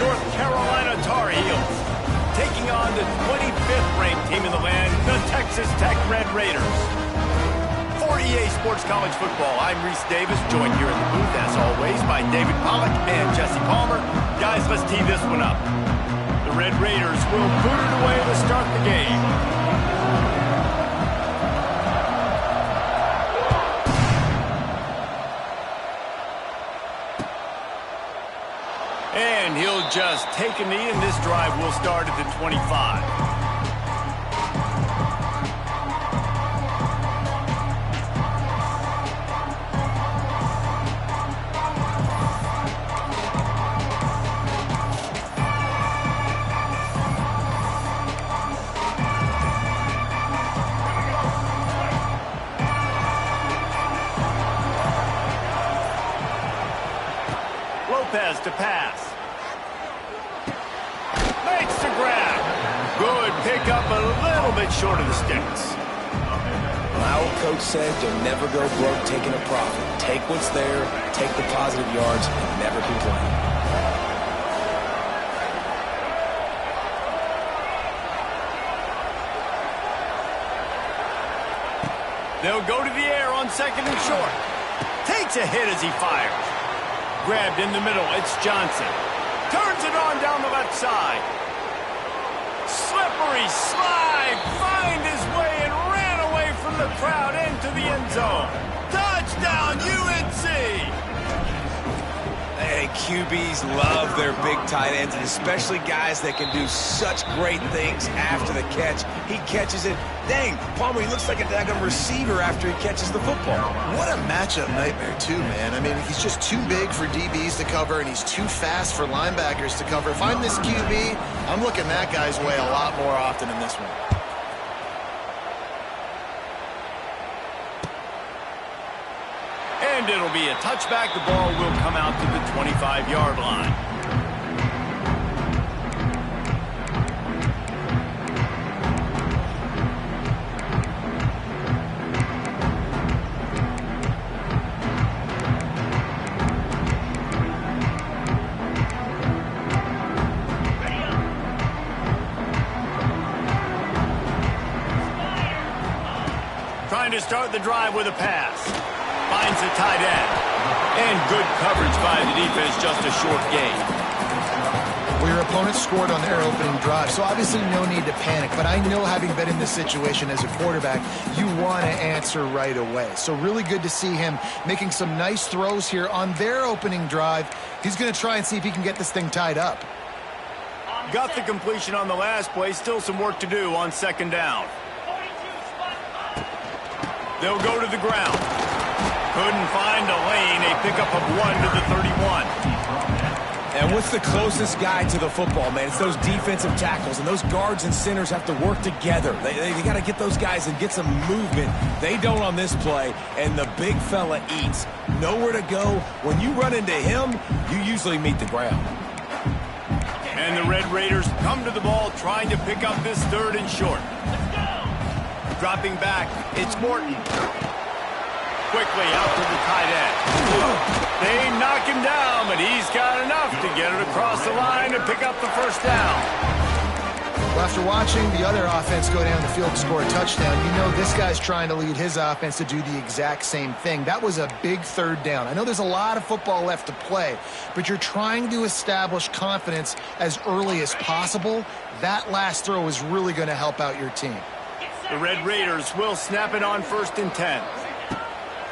North Carolina Tar Heels, taking on the 25th ranked team in the land, the Texas Tech Red Raiders. For EA Sports College Football, I'm Reese Davis, joined here in the booth, as always, by David Pollack and Jesse Palmer. Guys, let's tee this one up. The Red Raiders will boot it away to start the game. And he'll just take a knee, and this drive will start at the 25. Lopez to pass. Makes the grab. Good pickup, a little bit short of the sticks. My old coach said you'll never go broke taking a profit. Take what's there, take the positive yards, and never complain. They'll go to the air on second and short. Takes a hit as he fires. Grabbed in the middle, it's Johnson. Turns it on down the left side. Slippery slide, find his way and ran away from the crowd into the end zone. Touchdown, UNC! Hey, QBs love their big tight ends, and especially guys that can do such great things after the catch. He catches it. Dang, Palmer, he looks like a daggum receiver after he catches the football. What a matchup nightmare, too, man. I mean, he's just too big for DBs to cover, and he's too fast for linebackers to cover. If I'm this QB, I'm looking that guy's way a lot more often in this one. And it'll be a touchback. The ball will come out to the 25-yard line. Trying to start the drive with a pass. Finds the tight end. And good coverage by the defense, just a short gain. Well, your opponent scored on their opening drive, so obviously no need to panic. But I know, having been in this situation as a quarterback, you want to answer right away. So really good to see him making some nice throws here on their opening drive. He's going to try and see if he can get this thing tied up. Got the completion on the last play. Still some work to do on second down. They'll go to the ground. Couldn't find a lane. A pickup of 1 to the 31. And what's the closest guy to the football, man? It's those defensive tackles, and those guards and centers have to work together. They got to get those guys and get some movement. They don't on this play, and the big fella eats. Nowhere to go. When you run into him, you usually meet the ground. And the Red Raiders come to the ball, trying to pick up this third and short. Dropping back, it's Morton. Quickly out to the tight end. They knock him down, but he's got enough to get it across the line and pick up the first down. Well, after watching the other offense go down the field to score a touchdown, you know this guy's trying to lead his offense to do the exact same thing. That was a big third down. I know there's a lot of football left to play, but you're trying to establish confidence as early as possible. That last throw is really going to help out your team. The Red Raiders will snap it on 1st and 10.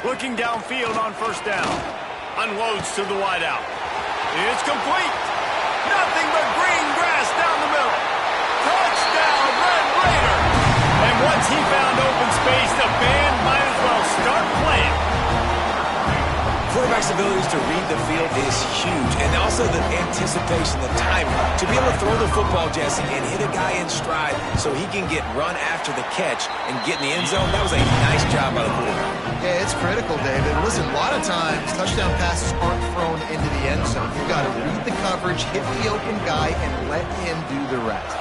Looking downfield on first down. Unloads to the wideout. It's complete. Nothing but green grass down the middle. Touchdown, Red Raider. And once he found open space, the band might as well start playing. Quarterback's abilities to read the field is huge, and also the anticipation, the timing. To be able to throw the football, Jesse, and hit a guy in stride so he can get run after the catch and get in the end zone, that was a nice job by the quarterback. Yeah, it's critical, David. Listen, a lot of times touchdown passes aren't thrown into the end zone. You've got to read the coverage, hit the open guy, and let him do the rest.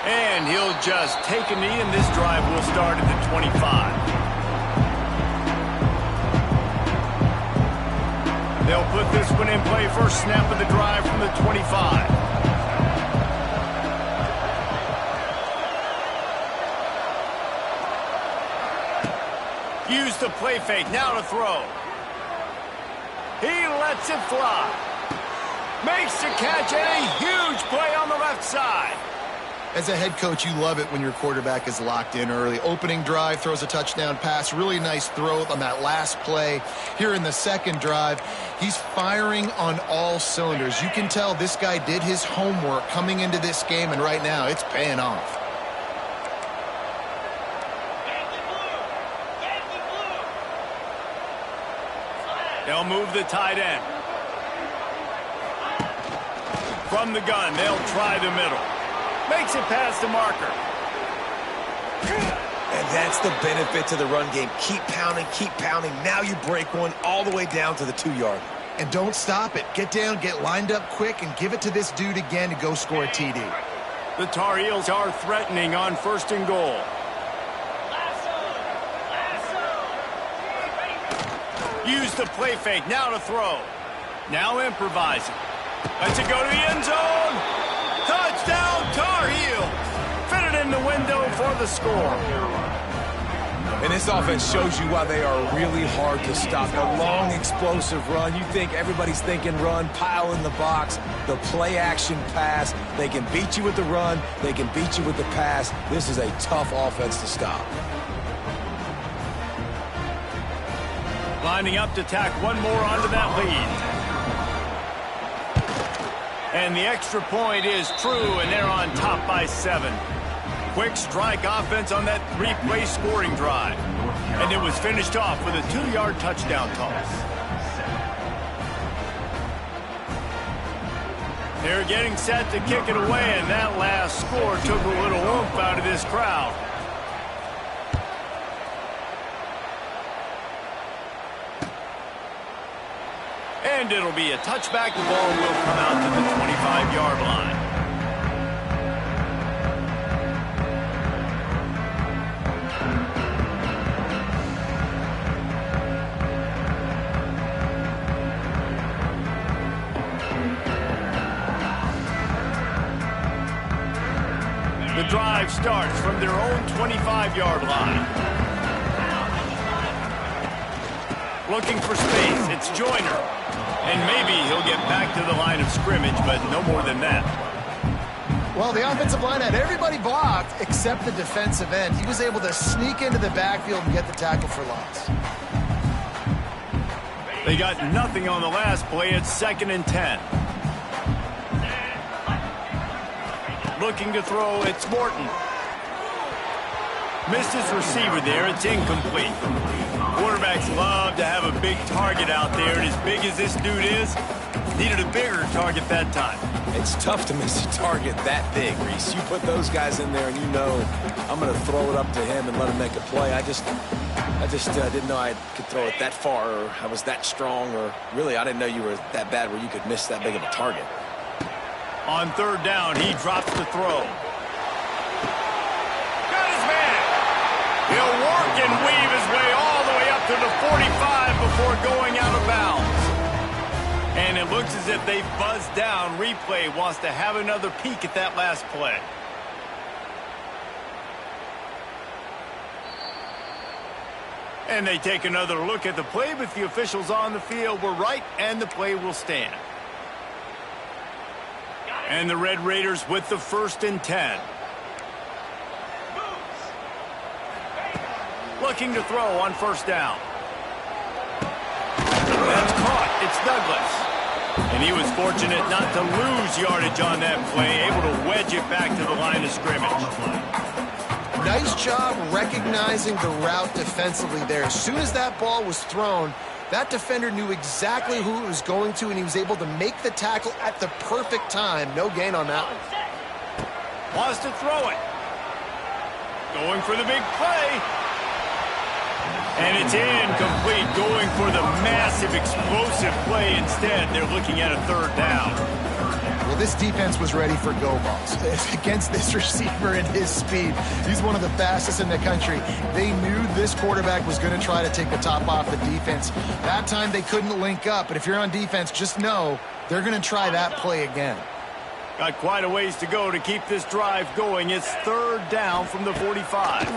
And he'll just take a knee, and this drive will start at the 25. They'll put this one in play first snap of the drive from the 25. Use the play fake, now to throw. He lets it fly. Makes the catch and a huge play on the left side. As a head coach, you love it when your quarterback is locked in early. Opening drive, throws a touchdown pass. Really nice throw on that last play. Here in the second drive, he's firing on all cylinders. You can tell this guy did his homework coming into this game, and right now it's paying off. They'll move the tight end. From the gun, they'll try the middle. Makes it past the marker. And that's the benefit to the run game. Keep pounding, keep pounding. Now you break one all the way down to the 2-yard. And don't stop it. Get down, get lined up quick, and give it to this dude again to go score a TD. The Tar Heels are threatening on 1st and goal. Use the play fake, now to throw. Now improvising. Lets it go to the end zone. Touchdown, Tar Heels. Fit it in the window for the score. And this offense shows you why they are really hard to stop. A long, explosive run. You think everybody's thinking run, pile in the box, the play-action pass. They can beat you with the run. They can beat you with the pass. This is a tough offense to stop. Lining up to tack one more onto that lead. And the extra point is true, and they're on top by 7. Quick strike offense on that 3-play scoring drive. And it was finished off with a 2-yard touchdown toss. They're getting set to kick it away, and that last score took a little oomph out of this crowd. And it'll be a touchback. The ball will come out to the 25-yard line. The drive starts from their own 25-yard line. Looking for space. It's Joyner. And maybe he'll get back to the line of scrimmage, but no more than that. Well, the offensive line had everybody blocked except the defensive end. He was able to sneak into the backfield and get the tackle for loss. They got nothing on the last play. It's 2nd and 10. Looking to throw, it's Morton. Missed his receiver there. It's incomplete. Quarterbacks love to have a big target out there, and as big as this dude is, needed a bigger target that time. It's tough to miss a target that big, Reese. You put those guys in there, and you know I'm going to throw it up to him and let him make a play. I just didn't know I could throw it that far, or I was that strong, or really I didn't know you were that bad where you could miss that big of a target. On 3rd down, he drops the throw. Got his man. He'll work and weave his way all the way up to the 45 before going out of bounds. And it looks as if they buzzed down. Replay wants to have another peek at that last play. And they take another look at the play, but the officials on the field were right, and the play will stand. And the Red Raiders with the 1st and 10. Looking to throw on 1st down. That's caught. It's Douglas. And he was fortunate not to lose yardage on that play, able to wedge it back to the line of scrimmage. Nice job recognizing the route defensively there. As soon as that ball was thrown, that defender knew exactly who it was going to, and he was able to make the tackle at the perfect time. No gain on that one. Wants to throw it. Going for the big play. And it's incomplete, going for the massive explosive play instead. They're looking at a 3rd down. Well, this defense was ready for go balls. Against this receiver and his speed, he's one of the fastest in the country. They knew this quarterback was going to try to take the top off the defense. That time they couldn't link up, but if you're on defense, just know they're going to try that play again. Got quite a ways to go to keep this drive going. It's third down from the 45.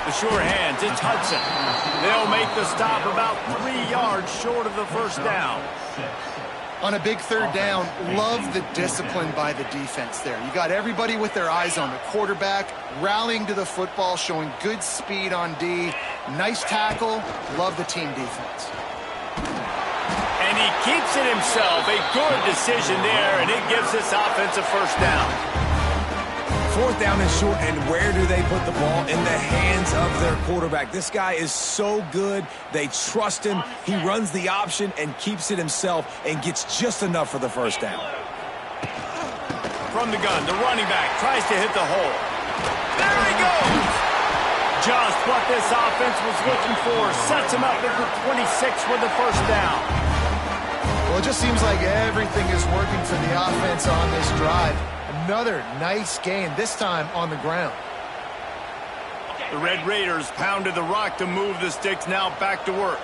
The sure hands, it's Hudson. They'll make the stop about 3 yards short of the first down. On a big third down, love the discipline by the defense there. You got everybody with their eyes on the quarterback, rallying to the football, showing good speed on D. Nice tackle. Love the team defense. And he keeps it himself. A good decision there, and it gives this offense a first down. Fourth down is short, and where do they put the ball? In the hands of their quarterback. This guy is so good. They trust him. He runs the option and keeps it himself and gets just enough for the first down. From the gun, the running back tries to hit the hole. There he goes! Just what this offense was looking for. Sets him up at the 26 for the first down. Well, it just seems like everything is working for the offense on this drive. Another nice gain, this time on the ground. The Red Raiders pounded the rock to move the sticks, now back to work.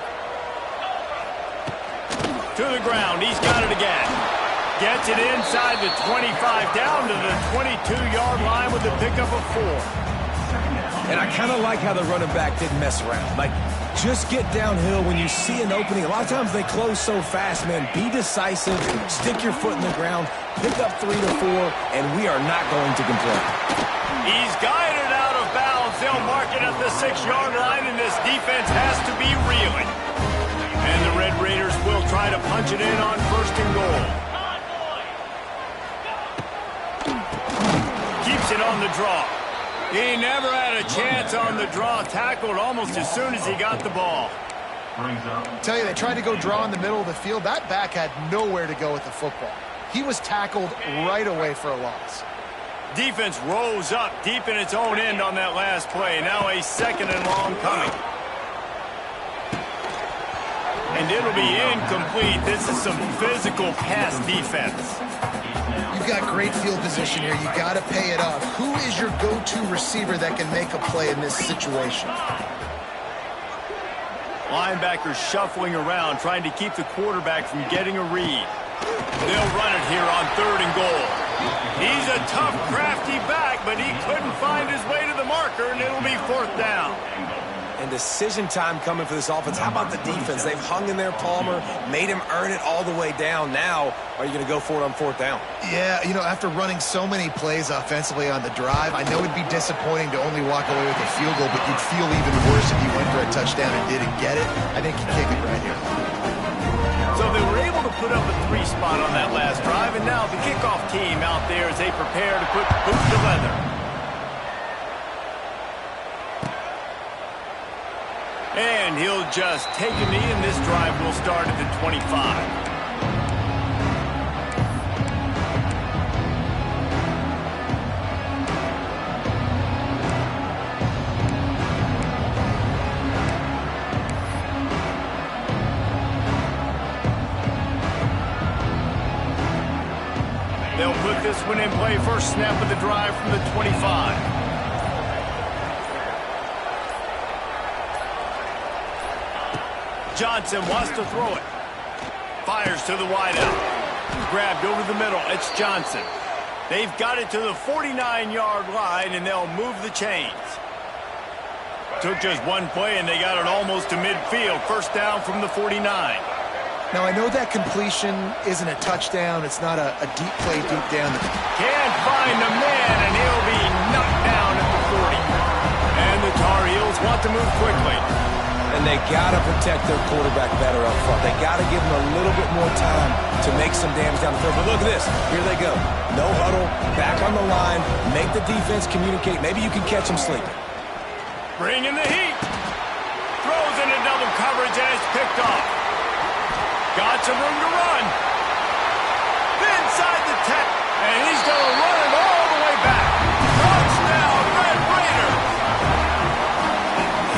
To the ground, he's got it again. Gets it inside the 25, down to the 22-yard line with the pickup of 4. And I kind of like how the running back didn't mess around. Like, just get downhill when you see an opening. A lot of times they close so fast, man. Be decisive, stick your foot in the ground, pick up 3 to 4, and we are not going to complain. He's guided out of bounds. They'll mark it at the 6-yard line, and this defense has to be reeling. And the Red Raiders will try to punch it in on first and goal. Keeps it on the draw. He never had a chance on the draw. Tackled almost as soon as he got the ball. Tell you, they tried to go draw in the middle of the field. That back had nowhere to go with the football. He was tackled right away for a loss. Defense rose up deep in its own end on that last play. Now a second and long coming. And it'll be incomplete. This is some physical pass defense. You've got great field position here. You got to pay it off. Who is your go-to receiver that can make a play in this situation? Linebackers shuffling around, trying to keep the quarterback from getting a read. They'll run it here on third and goal. He's a tough, crafty back, but he couldn't find his way to the marker, and it'll be fourth down. And decision time coming for this offense. How about the defense? They've hung in there, Palmer, made him earn it all the way down. Now, are you going to go for it on fourth down? Yeah, you know, after running so many plays offensively on the drive, I know it'd be disappointing to only walk away with a field goal, but you'd feel even worse if you went for a touchdown and didn't get it. I think you kick it right here. So they were able to put up a 3 spot on that last drive, and now the kickoff team out there as they prepare to put boots to leather. And he'll just take a knee, and this drive will start at the 25. They'll put this one in play. First snap of the drive from the 25. Johnson wants to throw it. Fires to the wideout. Grabbed over the middle. It's Johnson. They've got it to the 49-yard line, and they'll move the chains. Took just one play, and they got it almost to midfield. First down from the 49. Now, I know that completion isn't a touchdown. It's not a deep play deep down. Can't find the man, and he'll be knocked down at the 40. And the Tar Heels want to move quickly. And they got to protect their quarterback better up front. They got to give him a little bit more time to make some damage down the field. But look at this. Here they go. No huddle, back on the line, make the defense communicate. Maybe you can catch them sleeping. Bring in the heat. Throws into double coverage, and it's picked off. Got some room to run. Inside the 10, and he's going to run it all the way back. Touchdown, Red Raiders.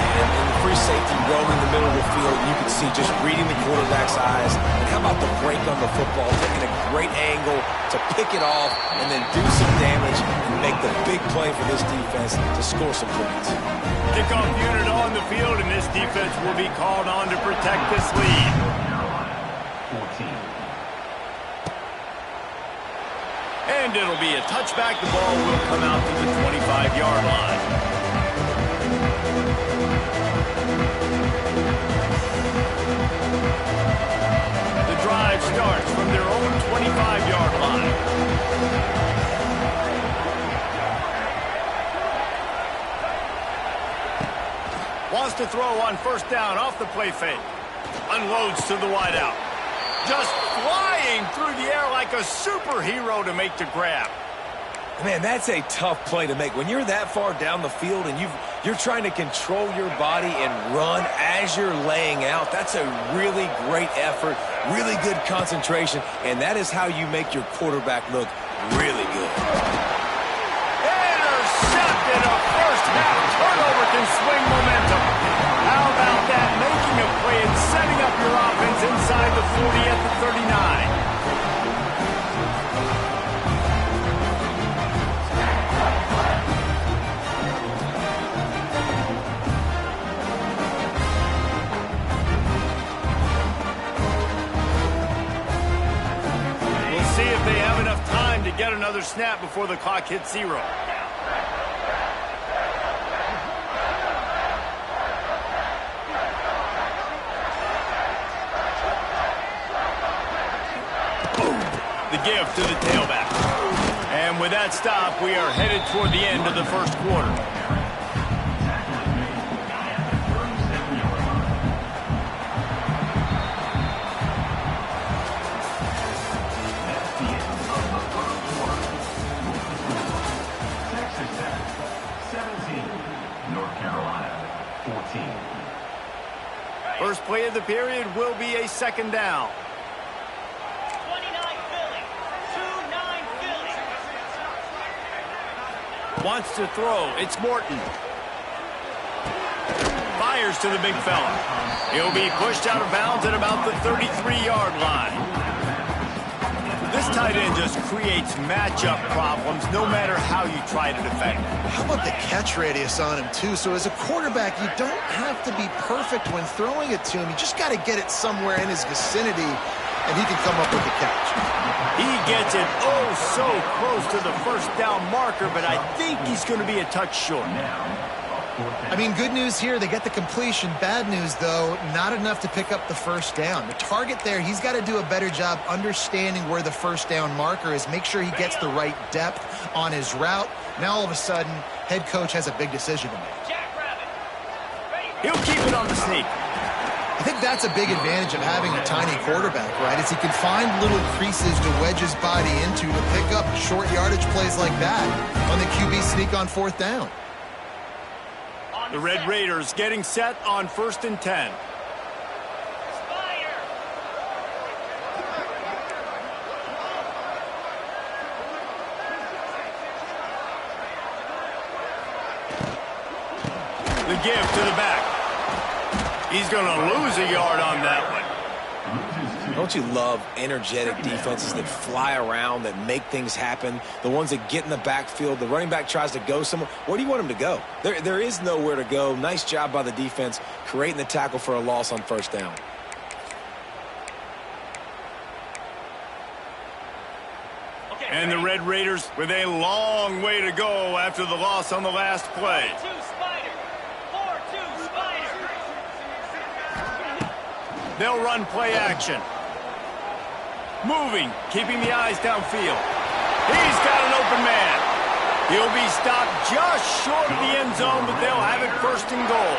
And in the free safety roaming the middle of the field. field, and you can see just reading the quarterback's eyes. And how about the break on the football, taking a great angle to pick it off and then do some damage and make the big play for this defense to score some points. Kickoff unit on the field, and this defense will be called on to protect this lead. 14. And it'll be a touchback. The ball will come out to the 25-yard line. The drive starts from their own 25-yard line. Wants to throw on first down off the play fake. Unloads to the wideout. Just flying through the air like a superhero to make the grab. Man, that's a tough play to make. When you're that far down the field and you're trying to control your body and run as you're laying out, that's a really great effort, really good concentration, and that is how you make your quarterback look really good. Intercepted. A first half turnover can swing momentum. How about that? Making a play and setting up your offense inside the 40 at the 39. We'll see if they have enough time to get another snap before the clock hits 0. The give to the tailback. And with that stop, we are headed toward the end of the first quarter. North Carolina, 14. First play of the period will be a second down. Wants to throw. It's Morton. Fires to the big fella. He'll be pushed out of bounds at about the 33-yard line. This tight end just creates matchup problems no matter how you try to defend him. How about the catch radius on him, too? So as a quarterback, you don't have to be perfect when throwing it to him. You just got to get it somewhere in his vicinity, and he can come up with the catch. He gets it oh so close to the first down marker, but I think he's going to be a touch short. I mean, good news here, they get the completion. Bad news, though, not enough to pick up the first down. The target there, he's got to do a better job understanding where the first down marker is, make sure he gets the right depth on his route. Now, all of a sudden, head coach has a big decision to make. He'll keep it on the sneak. I think that's a big advantage of having a tiny quarterback, right? Is he can find little creases to wedge his body into to pick up short yardage plays like that on the QB sneak on fourth down. The Red Raiders getting set on 1st and 10. The give to the back. He's going to lose a yard on that one. Don't you love energetic defenses that fly around, that make things happen? The ones that get in the backfield, the running back tries to go somewhere. Where do you want him to go? There is nowhere to go. Nice job by the defense creating the tackle for a loss on first down. And the Red Raiders with a long way to go after the loss on the last play. They'll run play action. Moving, keeping the eyes downfield. He's got an open man. He'll be stopped just short of the end zone, but they'll have it 1st and goal.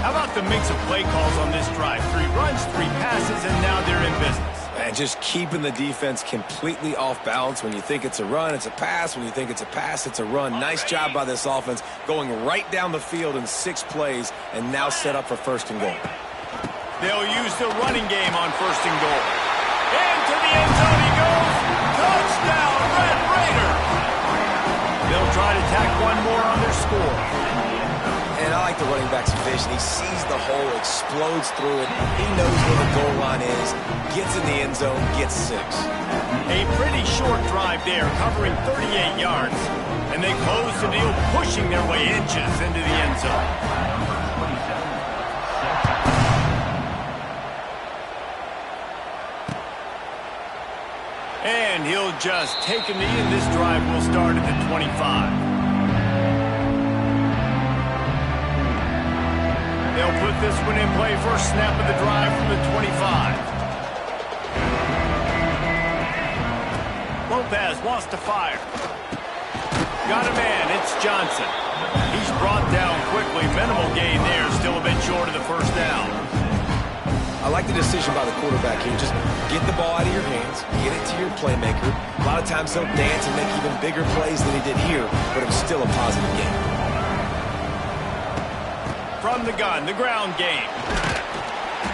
How about the mix of play calls on this drive? 3 runs, 3 passes, and now they're in business. And just keeping the defense completely off balance. When you think it's a run, it's a pass. When you think it's a pass, it's a run. Nice job by this offense going right down the field in 6 plays and now set up for 1st and goal. They'll use the running game on 1st and goal. Into the end zone he goes. Touchdown, Red Raiders. They'll try to tack one more on their score. And I like the running back's vision. He sees the hole, explodes through it. He knows where the goal line is, gets in the end zone, gets 6. A pretty short drive there, covering 38 yards. And they close the deal, pushing their way inches into the end zone. And he'll just take a knee, and this drive will start at the 25. They'll put this one in play, first snap of the drive from the 25. Lopez wants to fire. Got a man, it's Johnson. He's brought down quickly. Minimal gain there, still a bit short of the first down. I like the decision by the quarterback here. Just get the ball out of your hands, get it to your playmaker. A lot of times he'll dance and make even bigger plays than he did here, but it was still a positive game. From the gun, the ground game.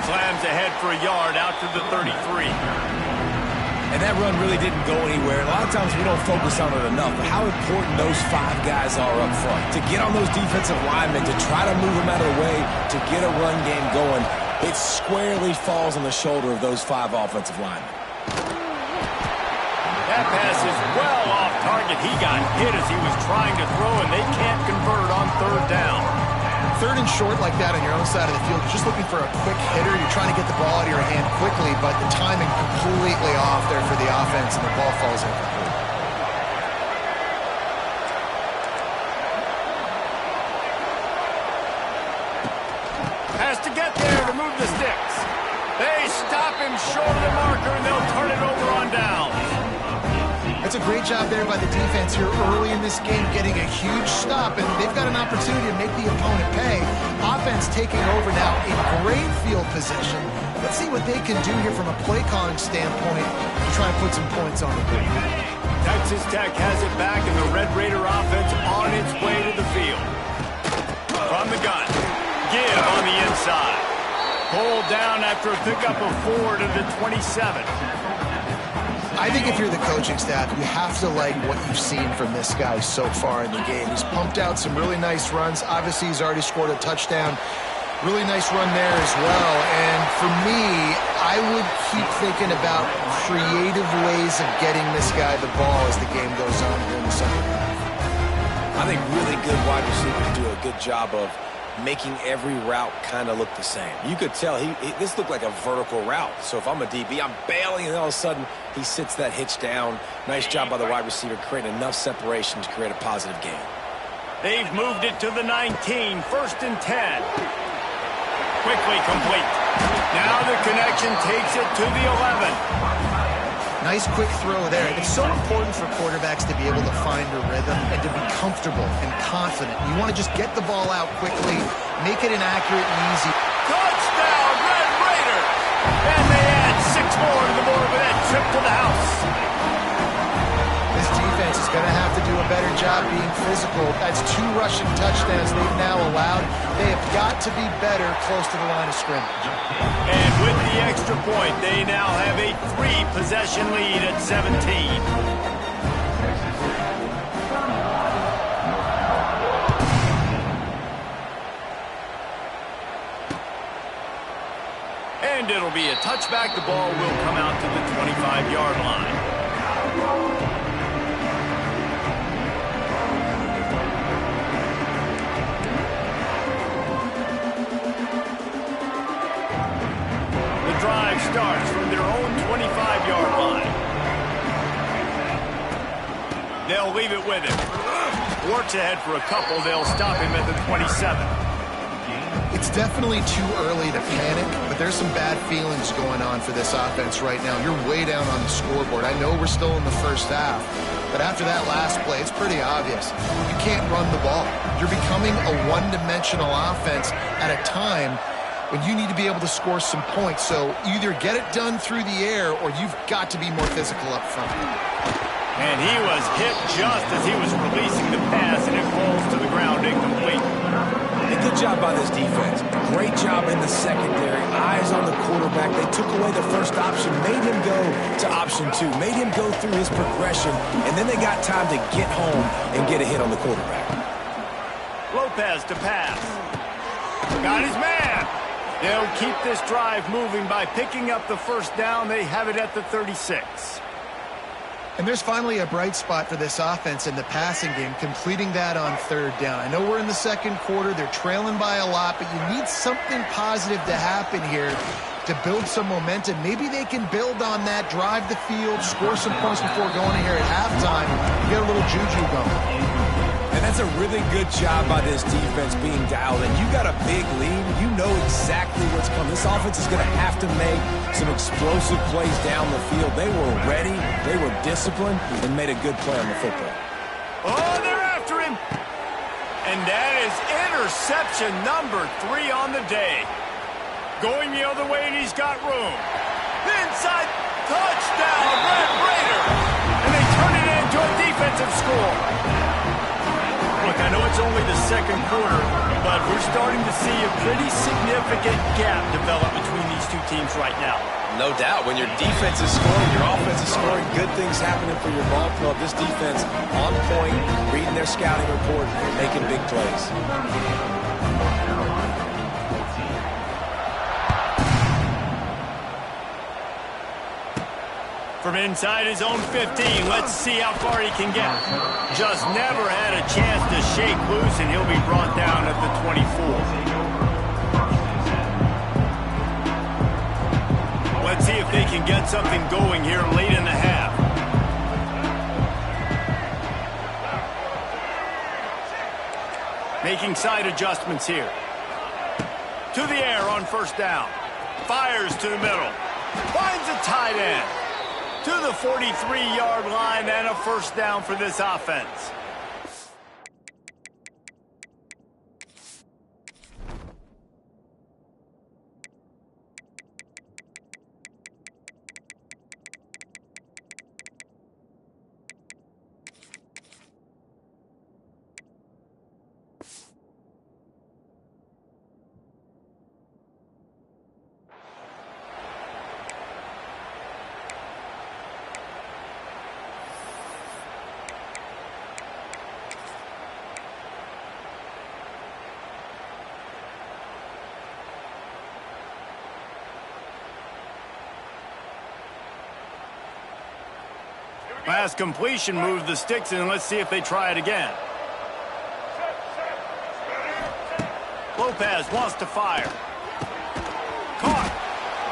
Slams ahead for a yard out to the 33. And that run really didn't go anywhere. A lot of times we don't focus on it enough, but how important those 5 guys are up front. To get on those defensive linemen, to try to move them out of the way, to get a run game going, it squarely falls on the shoulder of those 5 offensive linemen. That pass is well off target. He got hit as he was trying to throw, and they can't convert on third down. Third and short like that on your own side of the field, you're just looking for a quick hitter. You're trying to get the ball out of your hand quickly, but the timing completely off there for the offense, and the ball falls incomplete. Has to get there to move the sticks. They stop him short of the marker, and they'll turn it over on down. That's a great job there by the defense here early in this game, getting a huge stop, and they've got an opportunity to make the opponent pay. Offense taking over now in great field position. Let's see what they can do here from a play calling standpoint to try and put some points on the board. Texas Tech has it back, and the Red Raider offense on its way to the field. From the gun, give on the inside. Pulled down after a pickup of 4 to the 27. I think if you're the coaching staff, you have to like what you've seen from this guy so far in the game. He's pumped out some really nice runs. Obviously, he's already scored a touchdown. Really nice run there as well. And for me, I would keep thinking about creative ways of getting this guy the ball as the game goes on here in the second half. I think really good wide receivers do a good job of making every route kind of look the same. You could tell this looked like a vertical route. So if I'm a DB, I'm bailing, and all of a sudden he sits that hitch down. Nice job by the wide receiver creating enough separation to create a positive gain. They've moved it to the 19, first and 10. Quickly complete. Now the connection takes it to the 11. Nice quick throw there. It's so important for quarterbacks to be able to find a rhythm and to be comfortable and confident. You want to just get the ball out quickly, make it an accurate and easy. Touchdown, Red Raiders! And they add 6 more to the board with that trip to the house. This defense is going to have to do a better job being physical. That's 2 rushing touchdowns they've now allowed. They have got to be better close to the line of scrimmage. And with the extra point, they now have a 3-possession lead at 17. And it'll be a touchback. The ball will come out to the 25-yard line. Drive starts from their own 25-yard line. They'll leave it with him. Works ahead for a couple. They'll stop him at the 27. It's definitely too early to panic, but there's some bad feelings going on for this offense right now. You're way down on the scoreboard. I know we're still in the first half, but after that last play, it's pretty obvious. You can't run the ball. You're becoming a one-dimensional offense at a time when you need to be able to score some points. So either get it done through the air or you've got to be more physical up front. And he was hit just as he was releasing the pass, and it falls to the ground incomplete. A good job by this defense. Great job in the secondary. Eyes on the quarterback. They took away the first option, made him go to option 2, made him go through his progression, and then they got time to get home and get a hit on the quarterback. Lopez to pass. Got his man. They'll keep this drive moving by picking up the first down. They have it at the 36. And there's finally a bright spot for this offense in the passing game, completing that on third down. I know we're in the second quarter. They're trailing by a lot, but you need something positive to happen here to build some momentum. Maybe they can build on that, drive the field, score some points before going here at halftime, get a little juju going. And that's a really good job by this defense being dialed in. You got a big lead. You know exactly what's coming. This offense is going to have to make some explosive plays down the field. They were ready, they were disciplined, and made a good play on the football. Oh, they're after him. And that is interception number 3 on the day. Going the other way, and he's got room. Inside, touchdown, Red Raiders. And they turn it into a defensive score. Look, I know it's only the second quarter, but we're starting to see a pretty significant gap develop between these two teams right now. No doubt. When your defense is scoring, your offense is scoring, good things happening for your ball club. This defense on point, reading their scouting report, making big plays. From inside his own 15, let's see how far he can get. Just never had a chance to shake loose, and he'll be brought down at the 24. Let's see if they can get something going here late in the half. Making side adjustments here. To the air on first down. Fires to the middle. Finds a tight end. To the 43-yard line and a first down for this offense. Last completion moved the sticks in. Let's see if they try it again. Lopez wants to fire. Caught.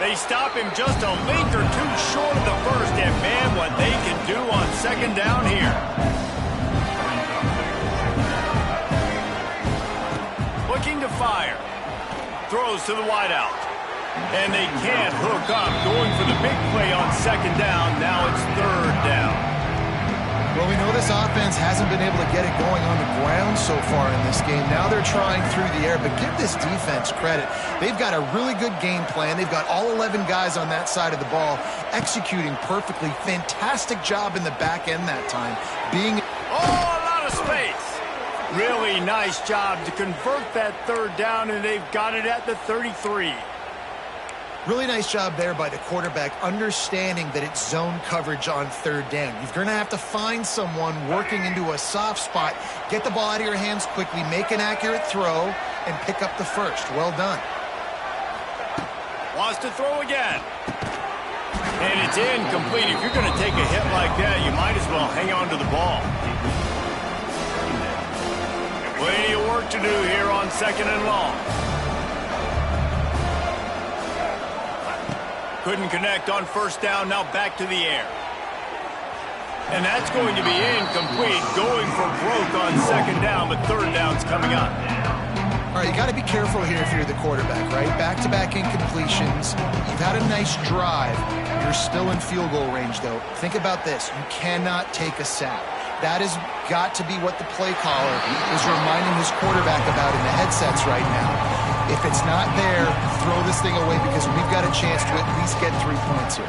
They stop him just a link or two short of the first. And man, what they can do on second down here. Looking to fire. Throws to the wideout. And they can't hook up, going for the big play on second down. Now it's third down. Well, we know this offense hasn't been able to get it going on the ground so far in this game. Now they're trying through the air, but give this defense credit. They've got a really good game plan. They've got all 11 guys on that side of the ball executing perfectly. Fantastic job in the back end that time. Oh, a lot of space. Really nice job to convert that third down, and they've got it at the 33. Really nice job there by the quarterback, understanding that it's zone coverage on third down. You're going to have to find someone working into a soft spot, get the ball out of your hands quickly, make an accurate throw, and pick up the first. Well done. Wants to throw again. And it's incomplete. If you're going to take a hit like that, you might as well hang on to the ball. Plenty of work to do here on second and long. Couldn't connect on first down, now back to the air. And that's going to be incomplete, going for broke on second down, but third down's coming up. All right, you got to be careful here if you're the quarterback, right? Back-to-back incompletions. You've had a nice drive. You're still in field goal range, though. Think about this. You cannot take a sack. That has got to be what the play caller is reminding his quarterback about in the headsets right now. If it's not there, throw this thing away because we've got a chance to at least get 3 points here.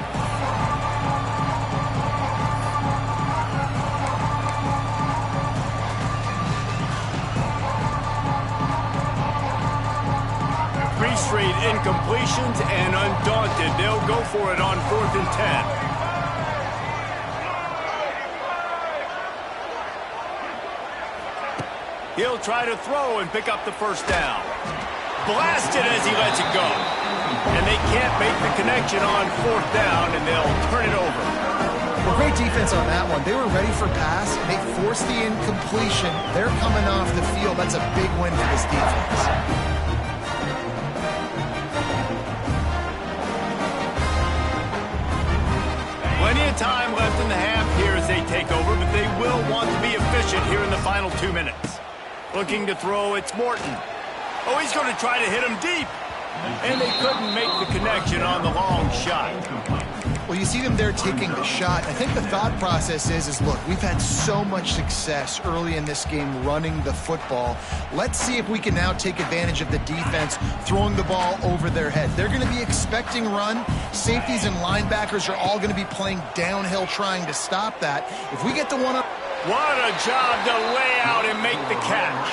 Three straight incompletions, and undaunted, they'll go for it on 4th and 10. He'll try to throw and pick up the first down. blasted as he lets it go. And they can't make the connection on fourth down, and they'll turn it over. Well, great defense on that one. They were ready for pass. They forced the incompletion. They're coming off the field. That's a big win for this defense. Plenty of time left in the half here as they take over, but they will want to be efficient here in the final 2 minutes. Looking to throw, it's Morton. Oh, he's going to try to hit him deep. And they couldn't make the connection on the long shot. Well, you see them there taking the shot. I think the thought process is look, we've had so much success early in this game running the football. Let's see if we can now take advantage of the defense throwing the ball over their head. They're going to be expecting run. Safeties and linebackers are all going to be playing downhill trying to stop that. If we get the one up... What a job to lay out and make the catch.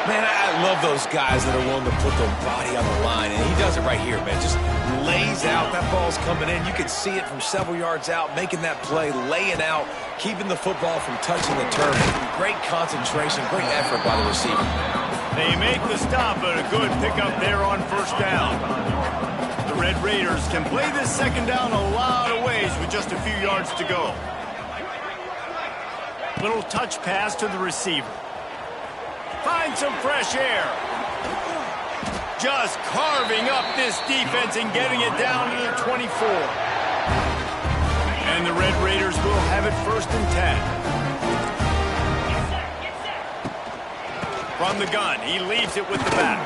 Man, I love those guys that are willing to put their body on the line, and he does it right here, man. Just lays out. That ball's coming in. You can see it from several yards out, making that play, laying out, keeping the football from touching the turf. Great concentration, great effort by the receiver. They make the stop, but a good pickup there on first down. The Red Raiders can play this second down a lot of ways with just a few yards to go. Little touch pass to the receiver. Find some fresh air. Just carving up this defense and getting it down to the 24. And the Red Raiders will have it 1st and 10. From the gun, he leaves it with the back.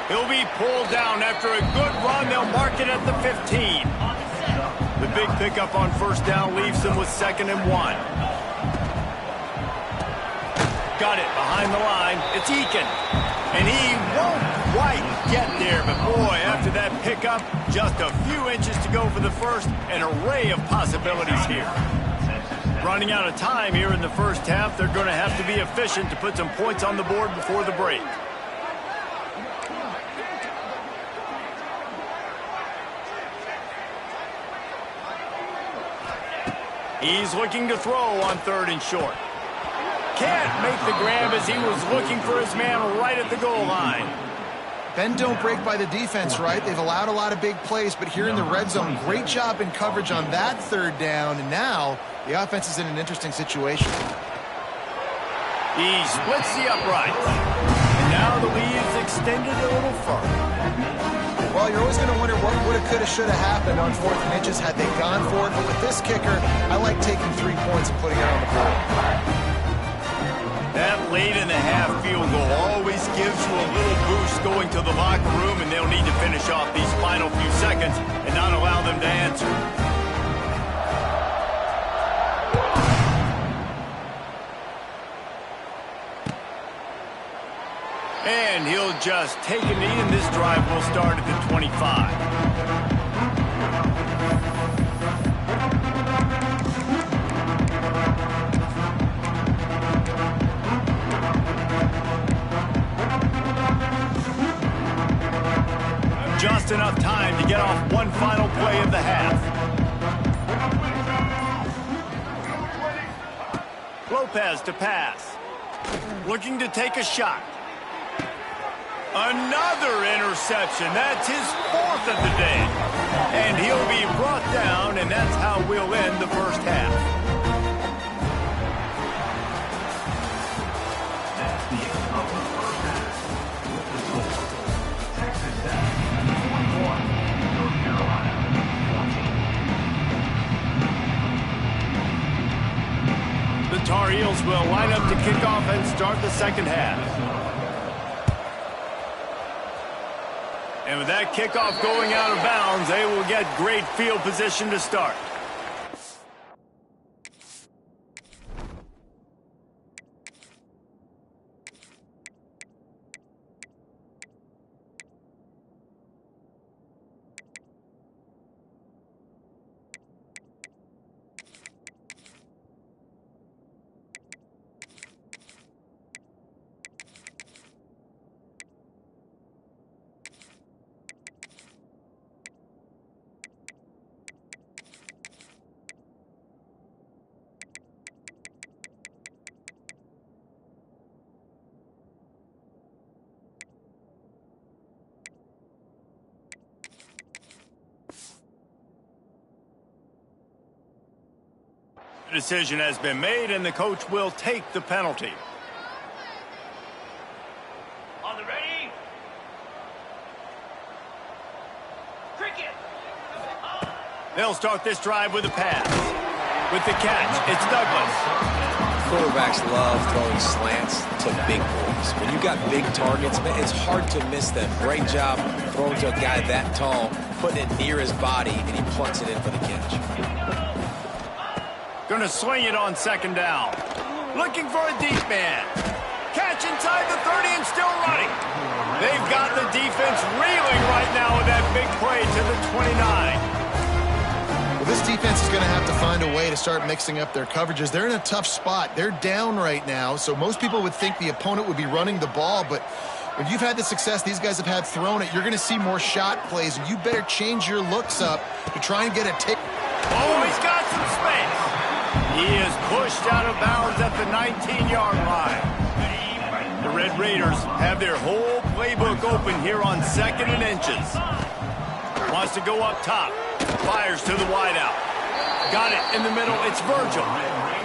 He'll be pulled down after a good run. They'll mark it at the 15. The big pickup on first down leaves them with 2nd and 1. Got it behind the line. It's Eakin. And he won't quite get there. But, boy, after that pickup, just a few inches to go for the first. An array of possibilities here. Running out of time here in the first half. They're going to have to be efficient to put some points on the board before the break. He's looking to throw on 3rd and short. Can't make the grab as he was looking for his man right at the goal line. Bend don't break by the defense, right? They've allowed a lot of big plays, but here in the red zone, great job in coverage on that 3rd down, and now the offense is in an interesting situation. He splits the uprights, and now the lead is extended a little further. Well, you're always going to wonder what woulda, coulda, shoulda happened on 4th and inches had they gone for it, but with this kicker, I like taking 3 points and putting it on the board. That late in the half field goal always gives you a little boost going to the locker room, and they'll need to finish off these final few seconds and not allow them to answer. And he'll just take a knee, and this drive will start at the 25. Just enough time to get off one final play of the half. Lopez to pass. Looking to take a shot. Another interception. That's his 4th of the day. And he'll be brought down, and that's how we'll end the first half. The Tar Heels will line up to kick off and start the second half. And with that kickoff going out of bounds, they will get great field position to start. Decision has been made, and the coach will take the penalty. On the ready. Cricket. They'll start this drive with a pass. With the catch, it's Douglas. Quarterbacks love throwing slants to big boys. When you've got big targets, man, it's hard to miss them. Great job throwing to a guy that tall, putting it near his body, and he plunks it in for the catch. Gonna swing it on second down. Looking for a deep man. Catch inside the 30 and still running. They've got the defense reeling right now with that big play to the 29. Well, this defense is going to have to find a way to start mixing up their coverages. They're in a tough spot. They're down right now, so most people would think the opponent would be running the ball, but when you've had the success these guys have had throwing it, you're going to see more shot plays, and you better change your looks up to try and get a take. Oh, he's got some space. He is pushed out of bounds at the 19-yard line. The Red Raiders have their whole playbook open here on 2nd and inches. Wants to go up top. Fires to the wideout. Got it in the middle. It's Virgil.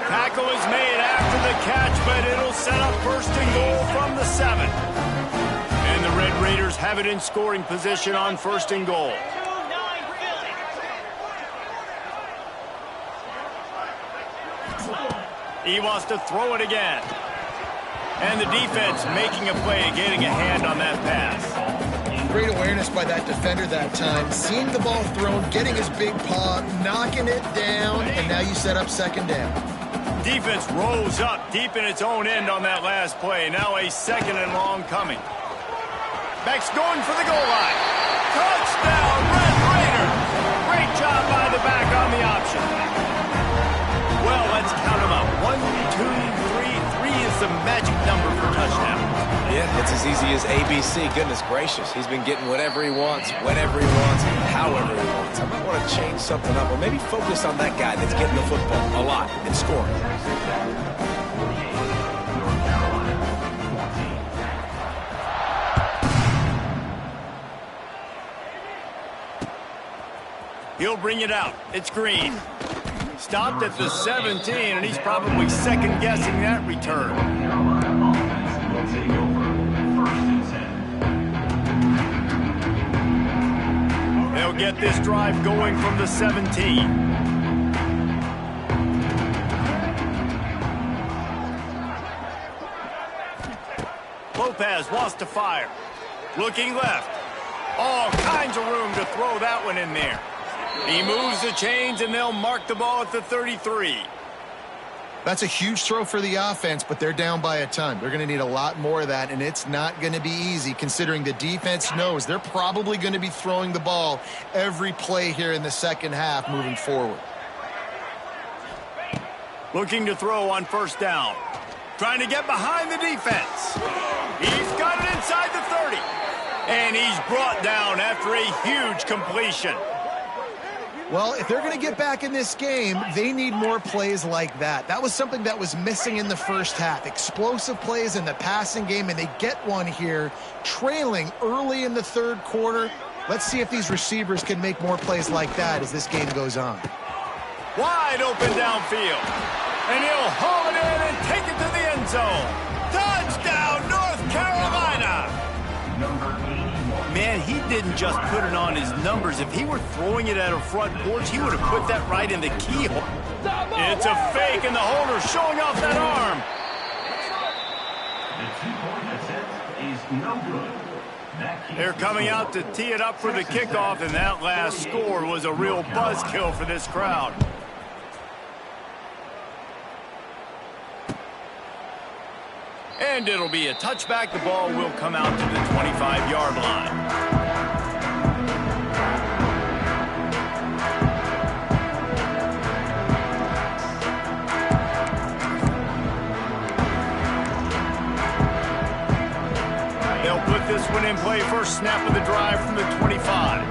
Tackle is made after the catch, but it'll set up 1st and goal from the 7. And the Red Raiders have it in scoring position on 1st and goal. He wants to throw it again. And the defense making a play, getting a hand on that pass. Great awareness by that defender that time. Seeing the ball thrown, getting his big paw, knocking it down, and now you set up 2nd down. Defense rose up deep in its own end on that last play. Now a 2nd and long coming. Beck's going for the goal line. Touchdown, Red Raiders! Great job by the back on the option. Well, let's count them up. 1, 2, 3. 3 is the magic number for touchdown. Yeah, it's as easy as ABC. Goodness gracious. He's been getting whatever he wants, whenever he wants, however he wants. I might want to change something up or maybe focus on that guy that's getting the football a lot and scoring. He'll bring it out. It's Green. Stopped at the 17, and he's probably second-guessing that return. Will take over 1st and 10. They'll get this drive going from the 17. Lopez wants to fire. Looking left. All kinds of room to throw that one in there. He moves the chains, and they'll mark the ball at the 33. That's a huge throw for the offense, but they're down by a ton. They're going to need a lot more of that, and it's not going to be easy considering the defense knows they're probably going to be throwing the ball every play here in the 2nd half moving forward. Looking to throw on 1st down. Trying to get behind the defense. He's got it inside the 30. And he's brought down after a huge completion. Well, if they're going to get back in this game, they need more plays like that. That was something that was missing in the 1st half. Explosive plays in the passing game, and they get one here, trailing early in the 3rd quarter. Let's see if these receivers can make more plays like that as this game goes on. Wide open downfield. And he'll haul it in and take it to the end zone. Touchdown, North Carolina! Man, he didn't just put it on his numbers. If he were throwing it at a front porch, he would have put that right in the keyhole. It's a fake, and the holder showing off that arm. The 2-point attempt is no good. They're coming out to tee it up for the kickoff, and that last score was a real buzzkill for this crowd. And it'll be a touchback. The ball will come out to the 25-yard line. They'll put this one in play. First snap of the drive from the 25.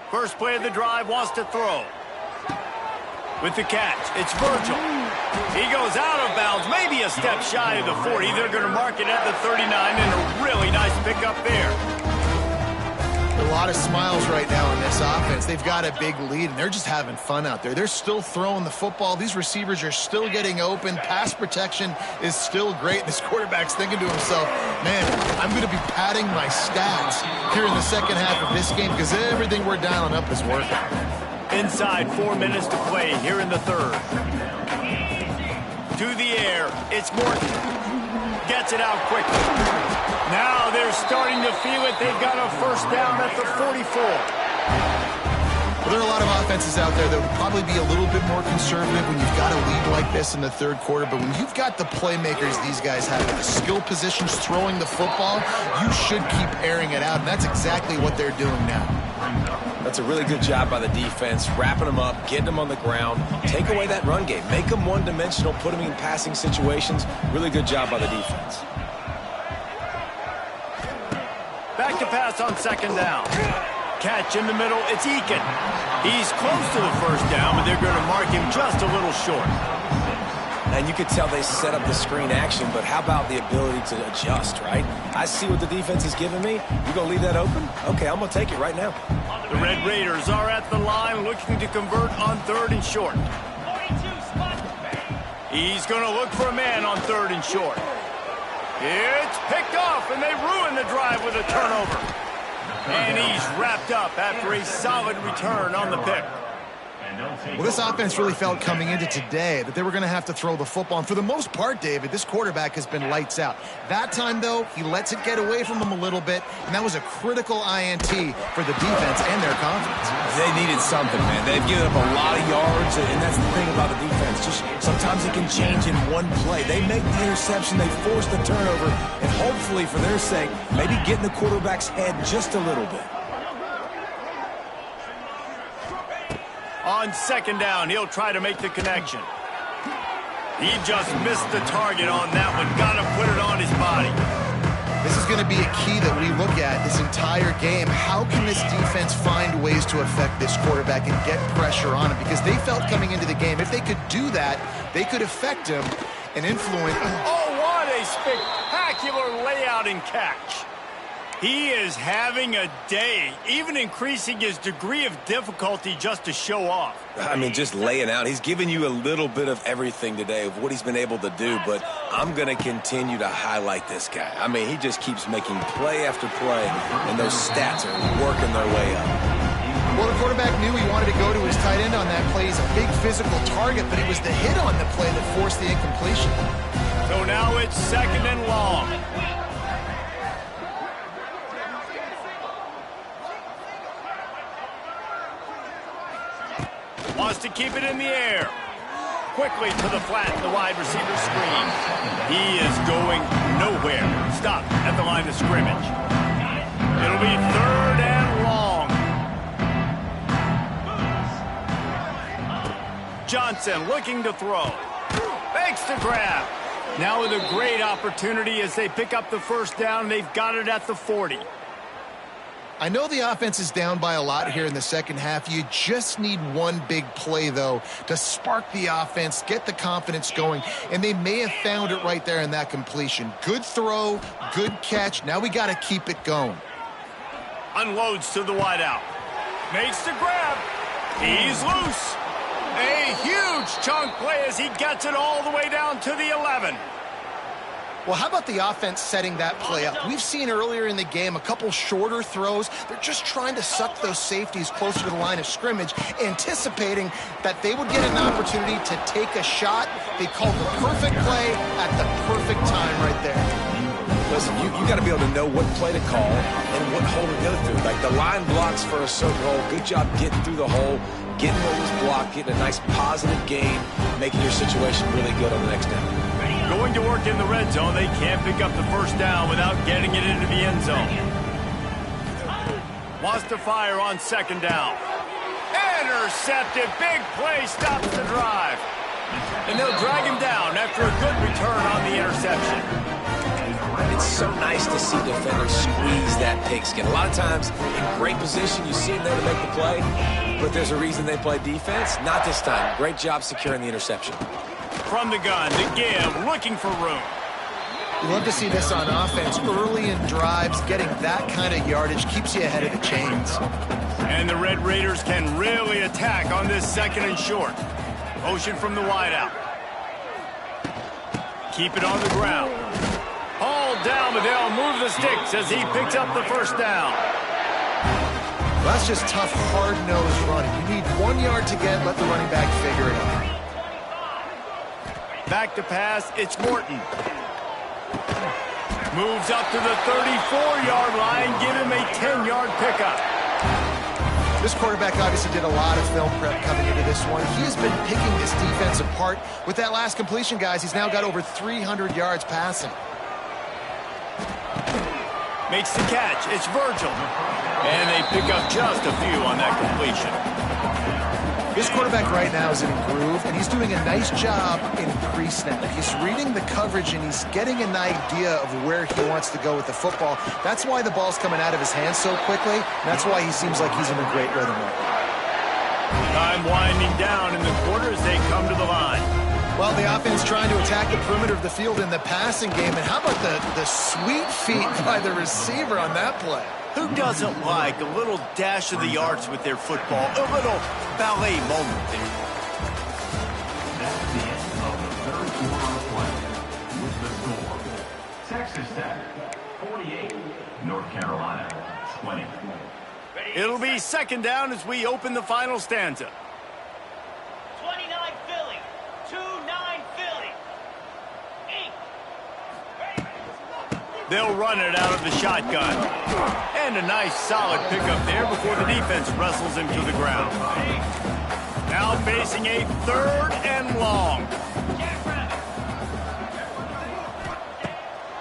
First play of the drive, wants to throw. With the catch, it's Virgil. He goes out of bounds, maybe a step shy of the 40. They're going to mark it at the 39, and a really nice pickup there. A lot of smiles right now in this offense. They've got a big lead, and they're just having fun out there. They're still throwing the football. These receivers are still getting open. Pass protection is still great. This quarterback's thinking to himself, man, I'm going to be padding my stats here in the second half of this game because everything we're dialing up is working. Inside 4 minutes to play here in the third. To the air, it's Morton. Gets it out quickly. Now they're starting to feel it. They've got a first down at the 44. Well, there are a lot of offenses out there that would probably be a little bit more conservative when you've got a lead like this in the third quarter. But when you've got the playmakers these guys have in the skill positions throwing the football, you should keep airing it out. And that's exactly what they're doing now. That's a really good job by the defense, wrapping them up, getting them on the ground, take away that run game, make them one-dimensional, put them in passing situations. Really good job by the defense. Back to pass on second down. Catch in the middle, it's Eakin. He's close to the first down, but they're going to mark him just a little short. And you could tell they set up the screen action, but how about the ability to adjust, right? I see what the defense is giving me. You going to leave that open? Okay, I'm going to take it right now. The Red Raiders are at the line looking to convert on third and short. He's going to look for a man on third and short. It's picked off, and they ruin the drive with a turnover. And he's wrapped up after a solid return on the pick. Well, this offense really felt coming into today that they were going to have to throw the football. And for the most part, David, this quarterback has been lights out. That time, though, he lets it get away from him a little bit, and that was a critical INT for the defense and their confidence. They needed something, man. They've given up a lot of yards, and that's the thing about the defense. Just sometimes it can change in one play. They make the interception, they force the turnover, and hopefully, for their sake, maybe get in the quarterback's head just a little bit. On second down, he'll try to make the connection. He just missed the target on that one. Got to put it on his body. This is going to be a key that we look at this entire game. How can this defense find ways to affect this quarterback and get pressure on him? Because they felt coming into the game, if they could do that, they could affect him and influence. Oh, what a spectacular layout and catch. He is having a day, even increasing his degree of difficulty just to show off. I mean, just laying out. He's giving you a little bit of everything today of what he's been able to do, but I'm going to continue to highlight this guy. I mean, he just keeps making play after play, and those stats are working their way up. Well, the quarterback knew he wanted to go to his tight end on that play. He's a big physical target, but it was the hit on the play that forced the incompletion. So now it's second and long. Wants to keep it in the air. Quickly to the flat, the wide receiver screen. He is going nowhere. Stop at the line of scrimmage. It'll be third and long. Johnson looking to throw. Makes the grab. Now with a great opportunity as they pick up the first down. They've got it at the 40. I know the offense is down by a lot here in the second half. You just need one big play, though, to spark the offense, get the confidence going, and they may have found it right there in that completion. Good throw, good catch. Now we got to keep it going. Unloads to the wideout. Makes the grab. He's loose. A huge chunk play as he gets it all the way down to the 11. Well, how about the offense setting that play up? We've seen earlier in the game a couple shorter throws. They're just trying to suck those safeties closer to the line of scrimmage, anticipating that they would get an opportunity to take a shot. They called the perfect play at the perfect time right there. Listen, you got to be able to know what play to call and what hole to go through. Like the line blocks for a certain hole. Good job getting through the hole, getting what was blocked, getting a nice positive gain, making your situation really good on the next down. Going to work in the red zone. They can't pick up the first down without getting it into the end zone. Wants to fire on second down. Intercepted. Big play stops the drive. And they'll drag him down after a good return on the interception. It's so nice to see defenders squeeze that pigskin. A lot of times in great position, you see them there to make the play, but there's a reason they play defense. Not this time. Great job securing the interception. From the gun, to give, looking for room. You love to see this on offense. Early in drives, getting that kind of yardage keeps you ahead of the chains. And the Red Raiders can really attack on this 2nd and short. Motion from the wideout. Keep it on the ground. Hauled down, but they'll move the sticks as he picks up the 1st down. Well, that's just tough, hard-nosed running. You need 1 yard to get, let the running back figure it out. Back to pass, it's Morton. Moves up to the 34-yard line, give him a 10-yard pickup. This quarterback obviously did a lot of film prep coming into this one. He has been picking this defense apart. With that last completion, guys, he's now got over 300 yards passing. Makes the catch. It's Virgil. And they pick up just a few on that completion. This quarterback right now is in a groove, and he's doing a nice job in pre-snap. He's reading the coverage, and he's getting an idea of where he wants to go with the football. That's why the ball's coming out of his hands so quickly, and that's why he seems like he's in a great rhythm right now. Time winding down in the quarter as they come to the line. Well, the offense trying to attack the perimeter of the field in the passing game, and how about the sweet feet by the receiver on that play? Who doesn't like a little dash of the arts with their football, a little ballet moment there? That's the end of the 3rd quarter of play. With the score, Texas Tech 48, North Carolina 20. It'll be 2nd down as we open the final stanza. 29 Philly, 2-9 Philly. 8. They'll run it out of the shotgun. And a nice solid pickup there before the defense wrestles him to the ground. Now facing a 3rd and long.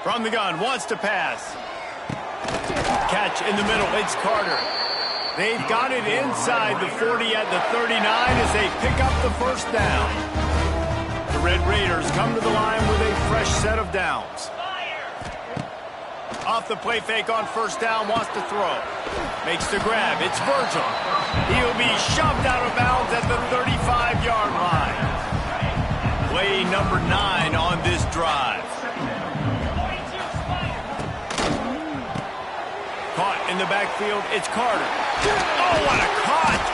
From the gun, wants to pass. Catch in the middle, it's Carter. They've got it inside the 40 at the 39 as they pick up the 1st down. The Red Raiders come to the line with a fresh set of downs. Off the play fake on 1st down, wants to throw. Makes the grab, it's Virgil. He'll be shoved out of bounds at the 35-yard line. Play number 9 on this drive. Caught in the backfield, it's Carter. Oh, what a caught!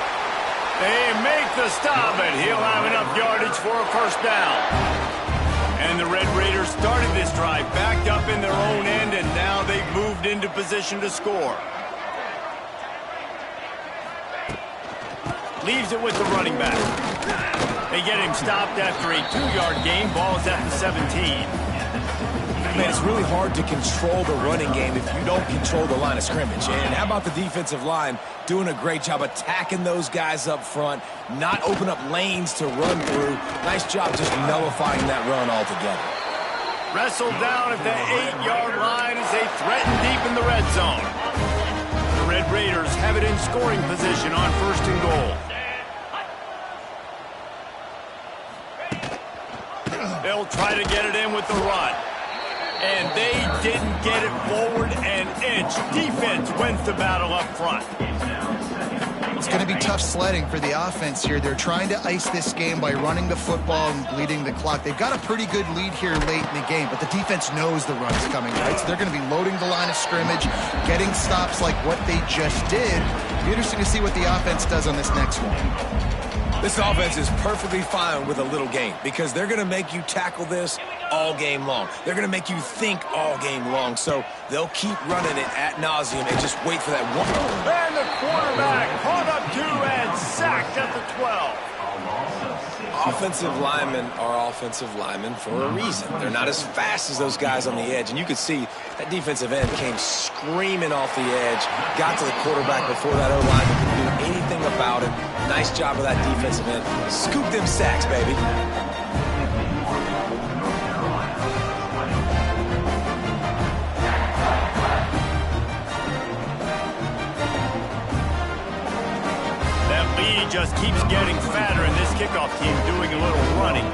They make the stop, but he'll have enough yardage for a 1st down. And the Red Raiders started this drive backed up in their own end, and now they've moved into position to score. Leaves it with the running back. They get him stopped after a 2-yard gain. Ball's at the 17. Man, it's really hard to control the running game if you don't control the line of scrimmage. And how about the defensive line doing a great job attacking those guys up front, not open up lanes to run through. Nice job just nullifying that run altogether. Wrestled down at the 8-yard line as they threaten deep in the red zone. The Red Raiders have it in scoring position on 1st and goal. They'll try to get it in with the run. And they didn't get it forward an inch. Defense wins the battle up front. It's going to be tough sledding for the offense here. They're trying to ice this game by running the football and bleeding the clock. They've got a pretty good lead here late in the game, but the defense knows the run's coming, right? So they're going to be loading the line of scrimmage, getting stops like what they just did. It'll be interesting to see what the offense does on this next one. This offense is perfectly fine with a little game because they're going to make you tackle this all game long. They're going to make you think all game long. So they'll keep running it ad nauseum and just wait for that one. And the quarterback caught up to and sacked at the 12. Offensive linemen are offensive linemen for a reason. They're not as fast as those guys on the edge. And you could see that defensive end came screaming off the edge, got to the quarterback before that O-lineman could do anything about it. Nice job of that defensive end. Scoop them sacks, baby. That lead just keeps getting fatter, and this kickoff team doing a little running.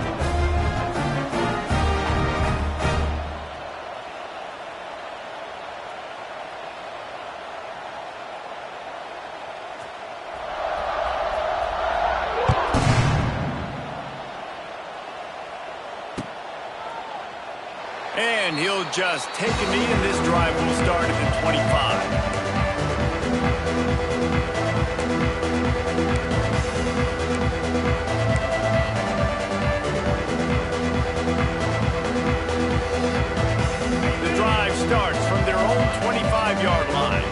And And he'll just take a knee, and this drive will start at the 25. Starts from their own 25-yard line.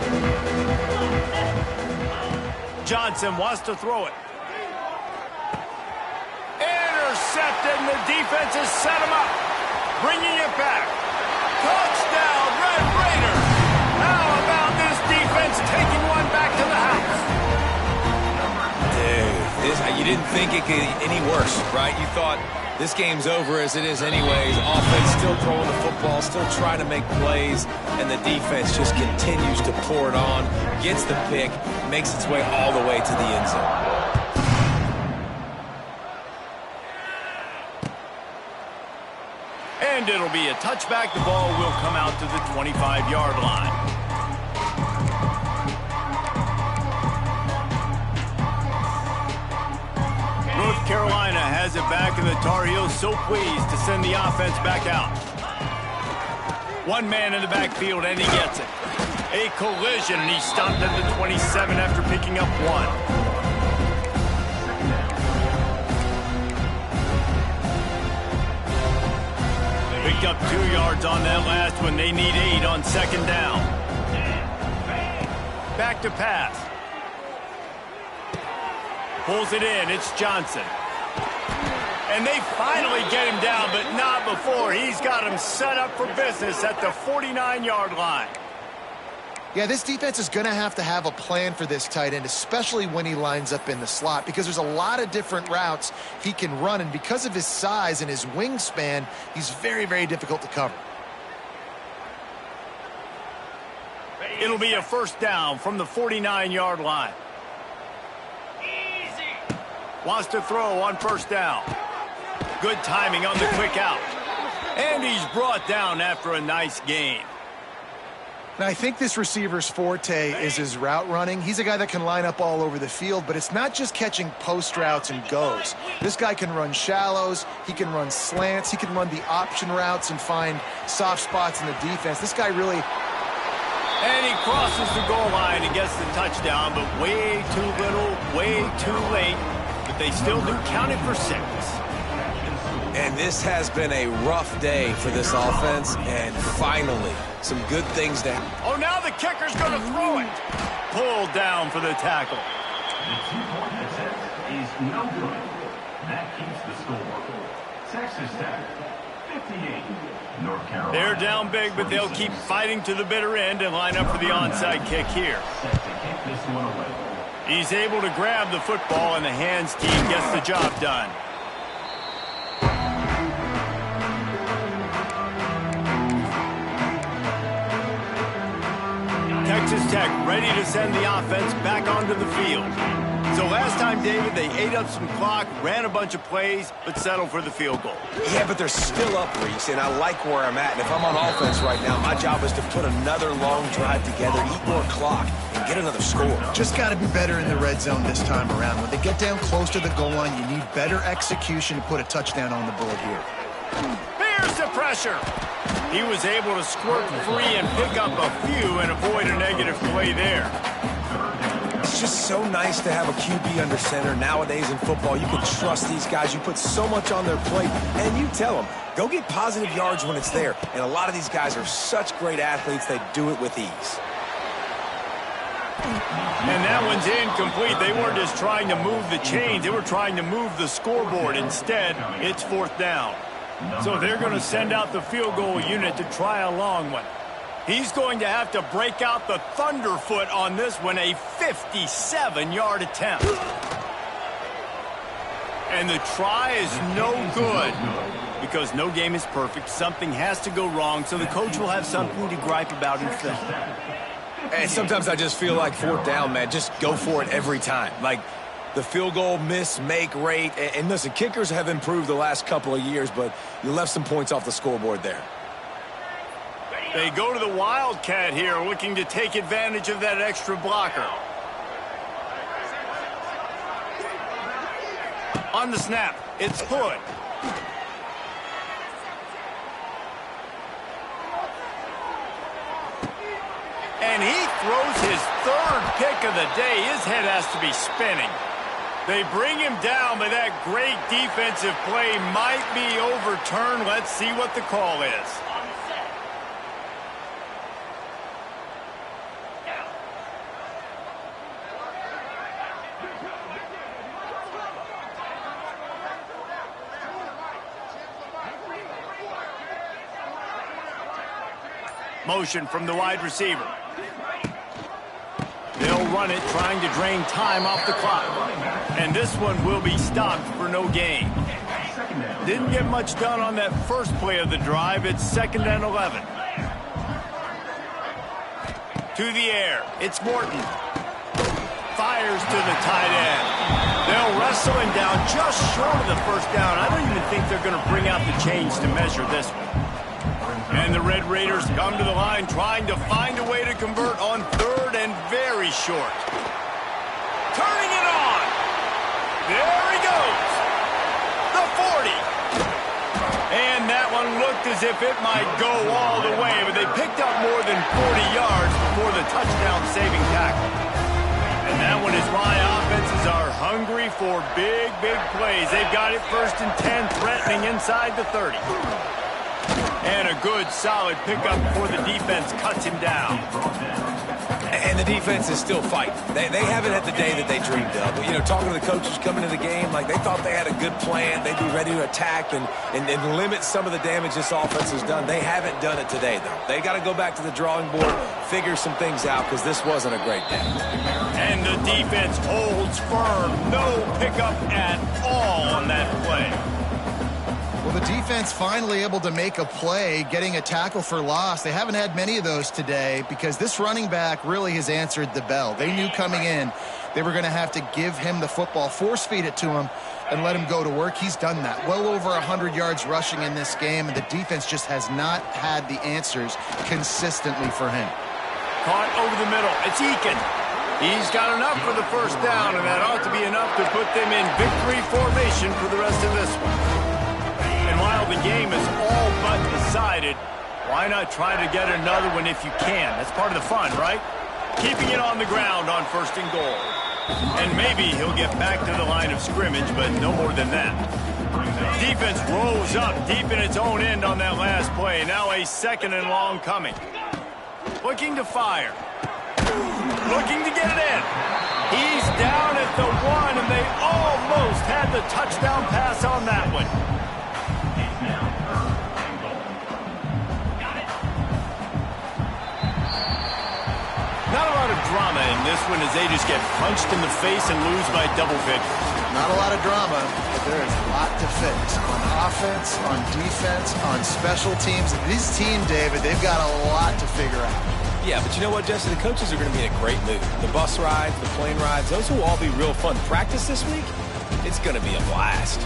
Johnson wants to throw it. Intercepted, and the defense has set him up. Bringing it back. Touchdown, Red Raiders. How about this defense taking one back to the house? Dude, you didn't think it could get any worse, right? You thought this game's over as it is anyways. Offense still throwing the football, still trying to make plays, and the defense just continues to pour it on, gets the pick, makes its way all the way to the end zone. And it'll be a touchback. The ball will come out to the 25-yard line. North Carolina has it back, and the Tar Heels so pleased to send the offense back out. One man in the backfield, and he gets it. A collision, and he stopped at the 27 after picking up one. Picked up 2 yards on that last one. They need 8 on second down. Back to pass. Pulls it in. It's Johnson. And they finally get him down, but not before. He's got him set up for business at the 49-yard line. Yeah, this defense is going to have a plan for this tight end, especially when he lines up in the slot, because there's a lot of different routes he can run, and because of his size and his wingspan, he's very, very difficult to cover. It'll be a first down from the 49-yard line. Wants to throw on first down. Good timing on the quick out. And he's brought down after a nice gain. Now, I think this receiver's forte is his route running. He's a guy that can line up all over the field, but it's not just catching post routes and goes. This guy can run shallows, he can run slants, he can run the option routes and find soft spots in the defense. This guy really... And he crosses the goal line and gets the touchdown, but way too little, way too late. But they still do count it for 6. And this has been a rough day for this offense, and finally, some good things to happen. Oh, now the kicker's going to throw it. Pulled down for the tackle. The 2-point attempt is no good. That keeps the score. Texas Tech, 58. North Carolina. They're down big, but they'll keep fighting to the bitter end and line up for the onside kick here. Set to kick this one away. He's able to grab the football, and the hands team gets the job done. Texas Tech ready to send the offense back onto the field. So last time, David, they ate up some clock, ran a bunch of plays, but settled for the field goal. Yeah, but they're still up, Reese, and I like where I'm at. And if I'm on offense right now, my job is to put another long drive together, eat more clock, and get another score. Just got to be better in the red zone this time around. When they get down close to the goal line, you need better execution to put a touchdown on the board here. Here's the pressure. He was able to squirt free and pick up a few and avoid a negative play there. It's just so nice to have a QB under center nowadays in football. You can trust these guys. You put so much on their plate, and you tell them, go get positive yards when it's there. And a lot of these guys are such great athletes, they do it with ease. And that one's incomplete. They weren't just trying to move the chains. They were trying to move the scoreboard. Instead, it's 4th down. So they're going to send out the field goal unit to try a long one. He's going to have to break out the thunderfoot on this one, a 57-yard attempt. And the try is no good because no game is perfect. Something has to go wrong, so the coach will have something to gripe about in film. And sometimes I just feel like 4th down, man, just go for it every time. Like the field goal miss-make rate. And listen, kickers have improved the last couple of years, but you left some points off the scoreboard there. They go to the Wildcat here, looking to take advantage of that extra blocker. On the snap, it's Hood. And he throws his third pick of the day. His head has to be spinning. They bring him down, but that great defensive play might be overturned. Let's see what the call is. Motion from the wide receiver. They'll run it, trying to drain time off the clock. And this one will be stopped for no gain. Didn't get much done on that first play of the drive. It's 2nd and 11. To the air. It's Morton. Fires to the tight end. They'll wrestle him down just short of the first down. I don't even think they're going to bring out the chains to measure this one. And the Red Raiders come to the line trying to find a way to convert on 3rd and very short. Turning it on. There he goes. The 40. And that one looked as if it might go all the way, but they picked up more than 40 yards before the touchdown-saving tackle. And that one is why offenses are hungry for big, big plays. They've got it 1st and 10, threatening inside the 30. And a good, solid pickup before the defense cuts him down. And the defense is still fighting. They haven't had the day that they dreamed of. You know, talking to the coaches coming into the game, like they thought they had a good plan. They'd be ready to attack and limit some of the damage this offense has done. They haven't done it today, though. They got to go back to the drawing board, figure some things out, because this wasn't a great day. And the defense holds firm. No pickup at all on that play. Well, the defense finally able to make a play, getting a tackle for loss. They haven't had many of those today because this running back really has answered the bell. They knew coming in they were going to have to give him the football, force feed it to him, and let him go to work. He's done that. Well over 100 yards rushing in this game, and the defense just has not had the answers consistently for him. Caught over the middle. It's Eakin. He's got enough for the first down, and that ought to be enough to put them in victory formation for the rest of this one. And while the game is all but decided, why not try to get another one if you can? That's part of the fun, right? Keeping it on the ground on 1st and goal. And maybe he'll get back to the line of scrimmage, but no more than that. Defense rolls up deep in its own end on that last play. Now a 2nd and long coming. Looking to fire. Looking to get it in. He's down at the 1, and they almost had the touchdown pass on that one. Not a lot of drama in this one as they just get punched in the face and lose by double figures. Not a lot of drama, but there is a lot to fix. On offense, on defense, on special teams. This team, David, they've got a lot to figure out. Yeah, but you know what, Jesse? The coaches are going to be in a great mood. The bus rides, the plane rides, those will all be real fun. Practice this week, it's going to be a blast.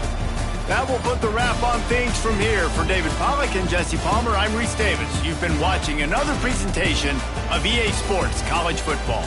That will put the wrap on things from here. For David Pollack and Jesse Palmer, I'm Reese Davis. You've been watching another presentation of EA Sports College Football.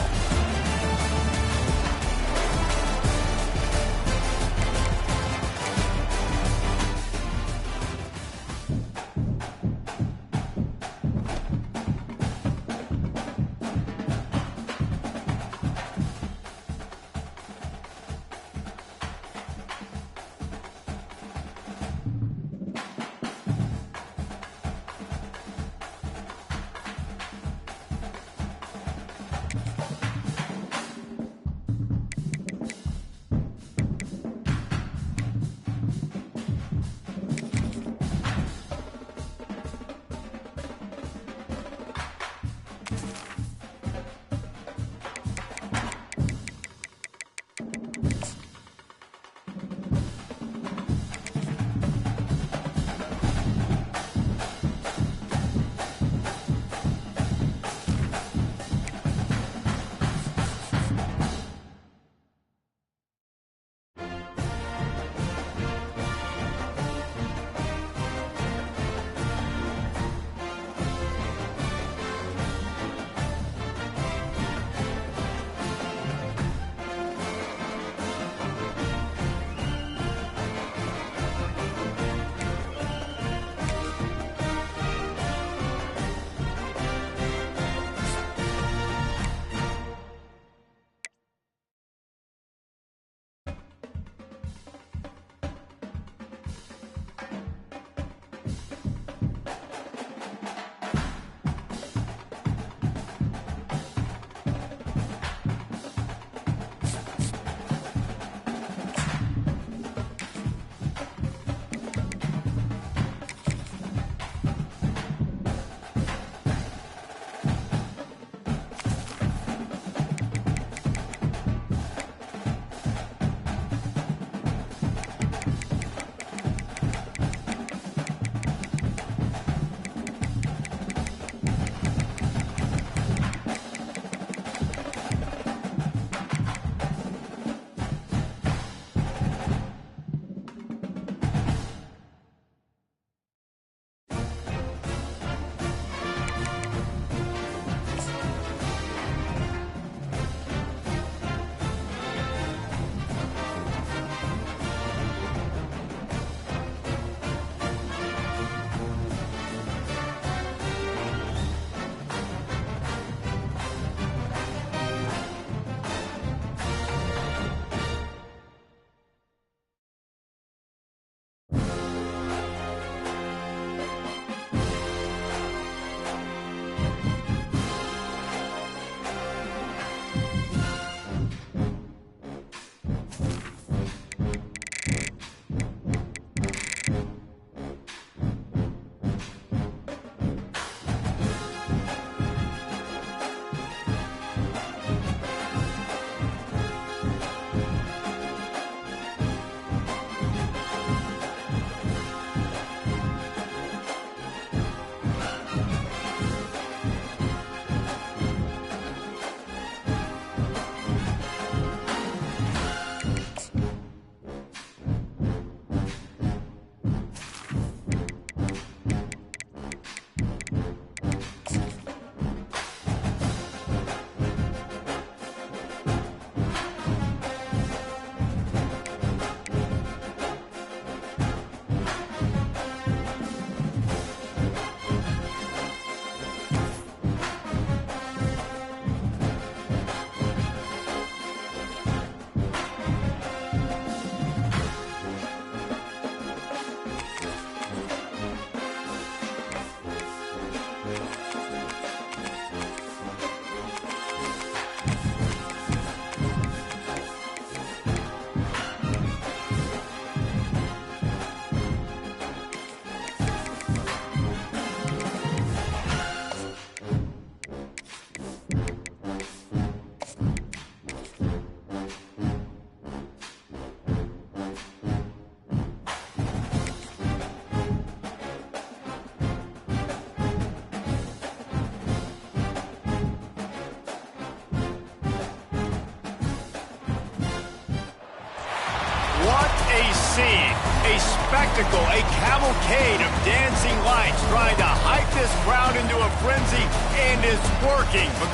A scene, a spectacle, a cavalcade of dancing lights trying to hype this crowd into a frenzy, and it's working because